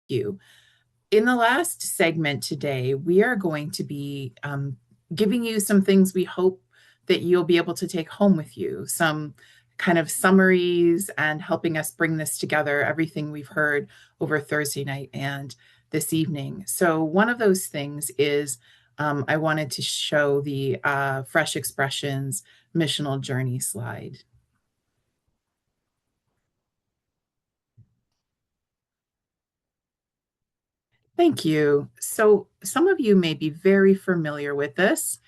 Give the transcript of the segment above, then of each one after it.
you. In the last segment today, we are going to be giving you some things we hope that you'll be able to take home with you, some kind of summaries and helping us bring this together, everything we've heard over Thursday night and this evening. So one of those things is I wanted to show the Fresh Expressions Missional Journey slide. Thank you. So some of you may be very familiar with this.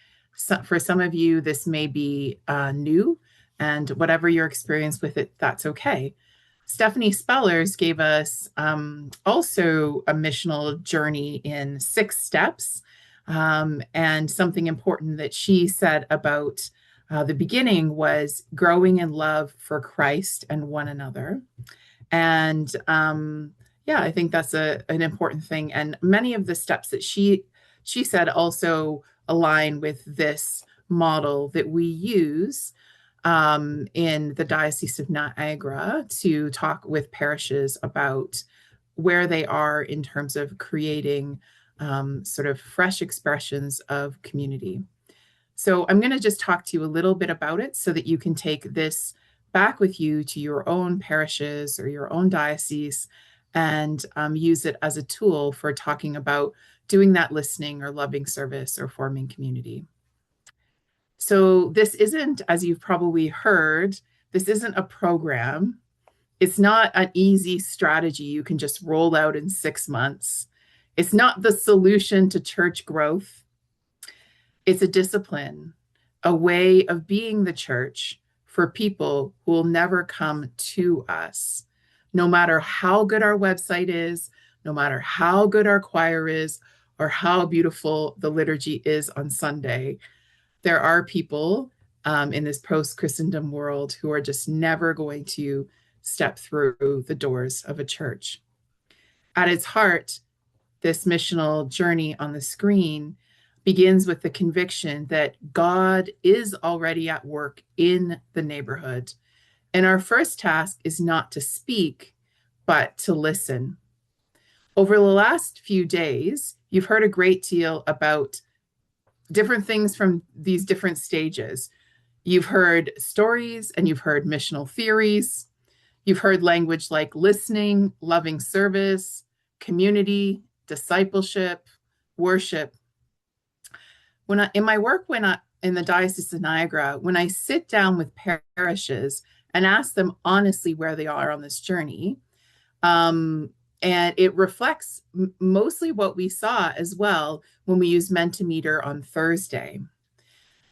For some of you, this may be new, and whatever your experience with it, that's okay. Stephanie Spellers gave us also a missional journey in 6 steps. And something important that she said about the beginning was growing in love for Christ and one another. And yeah, I think that's an important thing. And many of the steps that she said also align with this model that we use in the Diocese of Niagara to talk with parishes about where they are in terms of creating sort of fresh expressions of community. So I'm going to just talk to you a little bit about it so that you can take this back with you to your own parishes or your own diocese and use it as a tool for talking about doing that listening or loving service or forming community. So this isn't, as you've probably heard, this isn't a program. It's not an easy strategy you can just roll out in 6 months. It's not the solution to church growth. It's a discipline, a way of being the church for people who will never come to us. No matter how good our website is, no matter how good our choir is, or how beautiful the liturgy is on Sunday, there are people in this post-Christendom world who are just never going to step through the doors of a church. At its heart, this missional journey on the screen begins with the conviction that God is already at work in the neighborhood. And our first task is not to speak, but to listen. Over the last few days, you've heard a great deal about different things from these different stages. You've heard stories and you've heard missional theories. You've heard language like listening, loving service, community, discipleship, worship. In my work in the Diocese of Niagara, when I sit down with parishes and ask them honestly where they are on this journey, and it reflects mostly what we saw as well when we used Mentimeter on Thursday.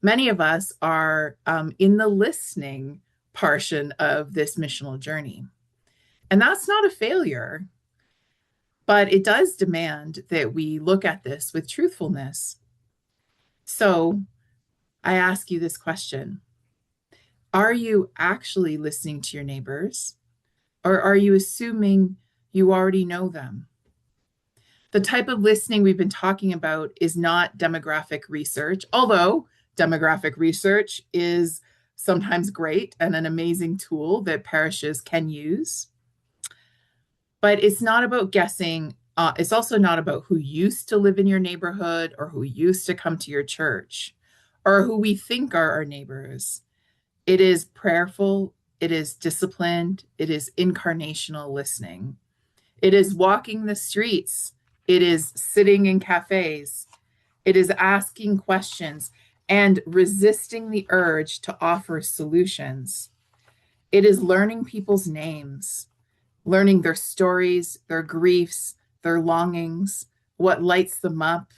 Many of us are in the listening portion of this missional journey. And that's not a failure, but it does demand that we look at this with truthfulness. So I ask you this question. Are you actually listening to your neighbors, or are you assuming you already know them? The type of listening we've been talking about is not demographic research, although demographic research is sometimes great and an amazing tool that parishes can use. But it's not about guessing. It's also not about who used to live in your neighborhood or who used to come to your church or who we think are our neighbors. It is prayerful, it is disciplined, it is incarnational listening. It is walking the streets, it is sitting in cafes, it is asking questions and resisting the urge to offer solutions. It is learning people's names, learning their stories, their griefs, their longings, what lights them up,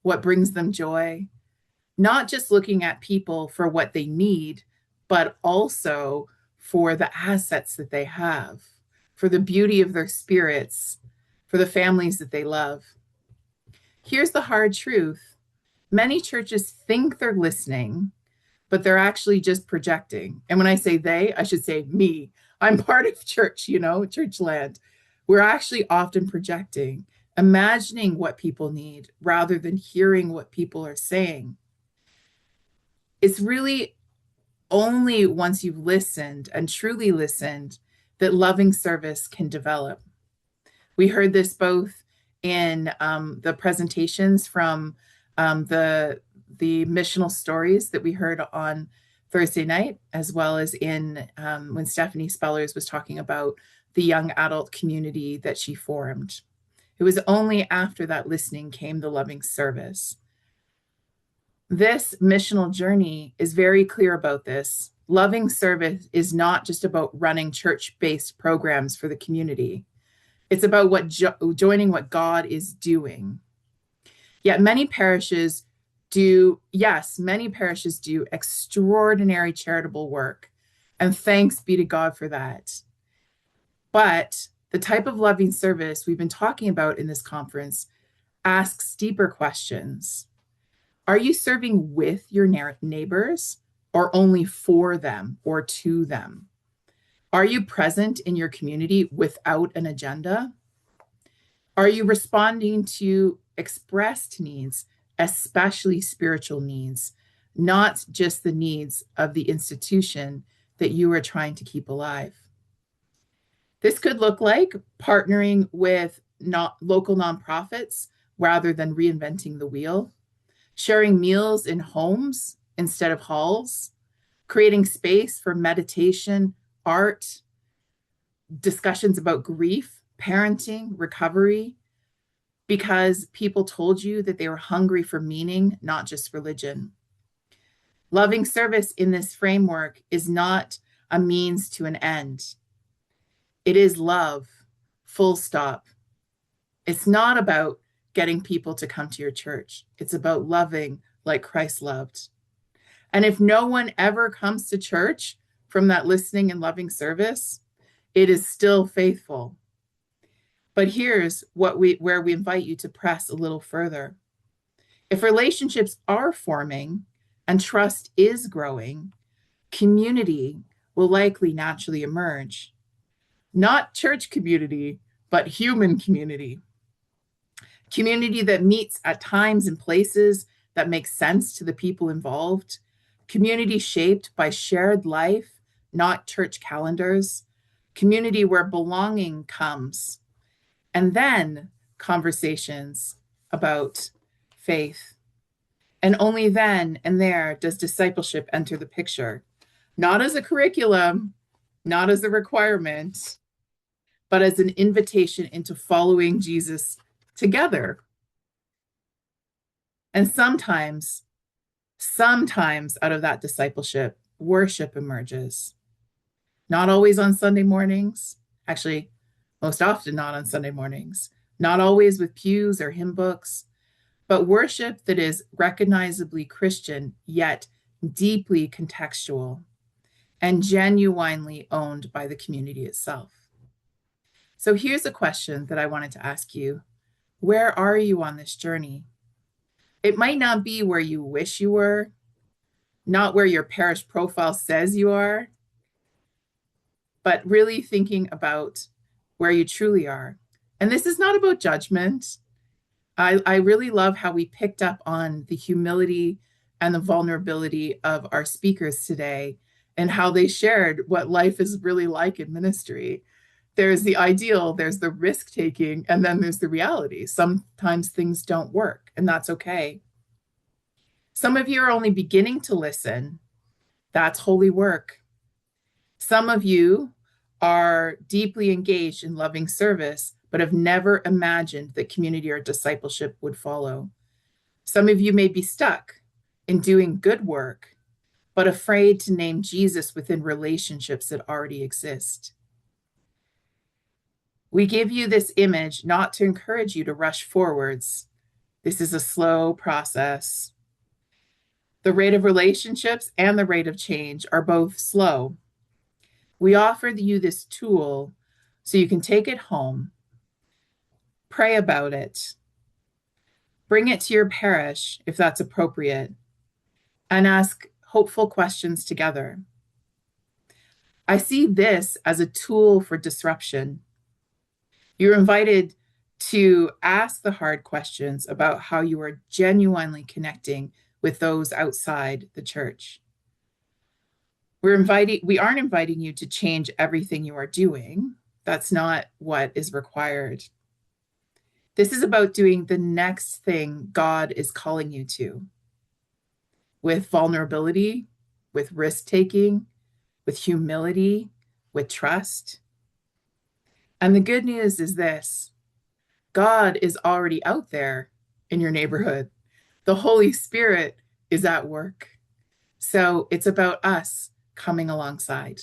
what brings them joy. Not just looking at people for what they need, but also for the assets that they have, for the beauty of their spirits, for the families that they love. Here's the hard truth. Many churches think they're listening, but they're actually just projecting. And when I say they, I should say me. I'm part of church, church land. We're actually often projecting, imagining what people need rather than hearing what people are saying. It's really only once you've listened and truly listened that loving service can develop. We heard this both in the presentations from the missional stories that we heard on Thursday night, as well as in when Stephanie Spellers was talking about the young adult community that she formed. It was only after that listening came the loving service. This missional journey is very clear about this. Loving service is not just about running church-based programs for the community. It's about joining what God is doing. Yet many parishes do, yes, many parishes do extraordinary charitable work, and thanks be to God for that. But the type of loving service we've been talking about in this conference asks deeper questions. Are you serving with your neighbors or only for them or to them? Are you present in your community without an agenda? Are you responding to expressed needs, especially spiritual needs, not just the needs of the institution that you are trying to keep alive? This could look like partnering with local nonprofits rather than reinventing the wheel, sharing meals in homes instead of halls, creating space for meditation, art, discussions about grief, parenting, recovery, because people told you that they were hungry for meaning, not just religion. Loving service in this framework is not a means to an end. It is love, full stop. It's not about getting people to come to your church. It's about loving like Christ loved. And if no one ever comes to church from that listening and loving service, it is still faithful. But here's where we invite you to press a little further. If relationships are forming and trust is growing, community will likely naturally emerge. Not church community, but human community. Community that meets at times and places that make sense to the people involved. Community shaped by shared life, not church calendars. Community where belonging comes. And then conversations about faith. And only then and there does discipleship enter the picture. Not as a curriculum, not as a requirement, but as an invitation into following Jesus together. And sometimes out of that discipleship, worship emerges. Not always on Sunday mornings, actually, most often not on Sunday mornings, not always with pews or hymn books, but worship that is recognizably Christian, yet deeply contextual and genuinely owned by the community itself. So here's a question that I wanted to ask you. Where are you on this journey? It might not be where you wish you were, not where your parish profile says you are, but really thinking about where you truly are. And this is not about judgment. I really love how we picked up on the humility and the vulnerability of our speakers today and how they shared what life is really like in ministry. There's the ideal, there's the risk taking, and then there's the reality. Sometimes things don't work, and that's okay. Some of you are only beginning to listen. That's holy work. Some of you are deeply engaged in loving service, but have never imagined that community or discipleship would follow. Some of you may be stuck in doing good work, but afraid to name Jesus within relationships that already exist. We give you this image not to encourage you to rush forwards. This is a slow process. The rate of relationships and the rate of change are both slow. We offer you this tool so you can take it home, pray about it, bring it to your parish if that's appropriate, and ask hopeful questions together. I see this as a tool for disruption. You're invited to ask the hard questions about how you are genuinely connecting with those outside the church. We aren't inviting you to change everything you are doing. That's not what is required. This is about doing the next thing God is calling you to with vulnerability, with risk taking, with humility, with trust. And the good news is this: God is already out there in your neighborhood. The Holy Spirit is at work. So it's about us coming alongside.